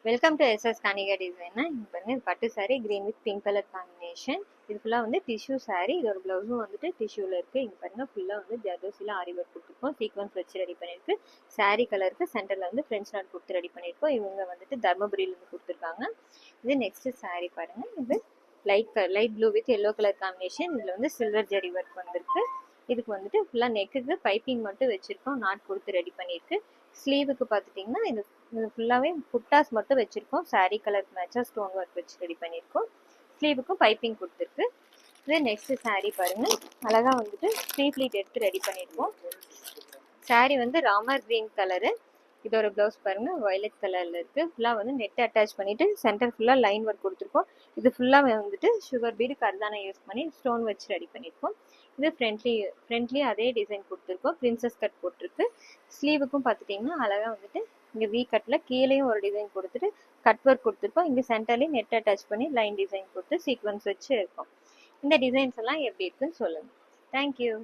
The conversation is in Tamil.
Welcome to SS Kanika design. இங்க பாருங்க, இது பட்டு sari green with pink colour combination. இது ஃபுல்லா வந்து டிஷ்யூ சாரி. இதோட பிளவுஸும் வந்துட்டு டிஷ்யூல இருக்கு. இங்க பாருங்க, ஃபுல்லா வந்து ஜர்தோசில ஆரி ஒர்க் கொடுத்துருக்கோம். சீக்வன்ஸ் வச்சு ரெடி பண்ணிருக்கு. சாரி கலருக்கு சென்டர்ல வந்து ஃப்ரெஞ்ச் நாட் கொடுத்து ரெடி பண்ணிருக்கோம். இவங்க வந்துட்டு தர்மபுரியில இருந்து கொடுத்துருக்காங்க. இது நெக்ஸ்ட் சாரி பாருங்க. இது light blue with yellow colour combination. இதுல வந்து சில்வர் ஜரி ஒர்க் வந்திருக்கு. இதுக்கு வந்துட்டு ஃபுல்லா நெக்குக்கு பைப்பிங் மட்டும் வச்சிருக்கோம். நாட் கொடுத்து ரெடி பண்ணிருக்கு. ஸ்லீவுக்கு பார்த்துட்டிங்கன்னா இது ஃபுல்லாகவே புட்டாஸ் மட்டும் வச்சுருக்கோம். சாரீ கலருக்கு மேட்சாக ஸ்டோன் ஒர்க் வச்சு ரெடி பண்ணியிருக்கோம். ஸ்லீவுக்கும் பைப்பிங் கொடுத்துருக்கு. இது நெக்ஸ்ட் சாரீ பாருங்கள், அழகாக வந்துட்டு த்ரீ ப்ளீட் எடுத்து ரெடி பண்ணியிருக்கோம். சாரீ வந்து ராமர் கிரீன் கலரு. இதோட ப்ளவுஸ் பாருங்கள், வயலட் கலரில் இருக்குது. ஃபுல்லாக வந்து நெட் அட்டாச் பண்ணிவிட்டு சென்டர் ஃபுல்லாக லைன் ஒர்க் கொடுத்துருக்கோம். இது ஃபுல்லாக வந்துட்டு சுகர் பீடு கர்தானை யூஸ் பண்ணி ஸ்டோன் வச்சு ரெடி பண்ணியிருக்கோம். இது ஃப்ரண்ட்லி அதே டிசைன் கொடுத்துருக்கோம். பிரின்சஸ் கட் போட்டிருக்கு. ஸ்லீவுக்கும் பார்த்துட்டிங்கன்னா அழகாக வந்துட்டு இங்கே வி கட்டில் கீழேயும் ஒரு டிசைன் கொடுத்துட்டு கட் ஒர்க் கொடுத்துருக்கோம். இங்கே சென்டர்லேயும் நெட் அட்டாச் பண்ணி லைன் டிசைன் கொடுத்து சீக்வன்ஸ் வச்சு இருக்கும். இந்த டிசைன்ஸ் எல்லாம் எப்படி இருக்குன்னு சொல்லுங்கள். தேங்க்யூ.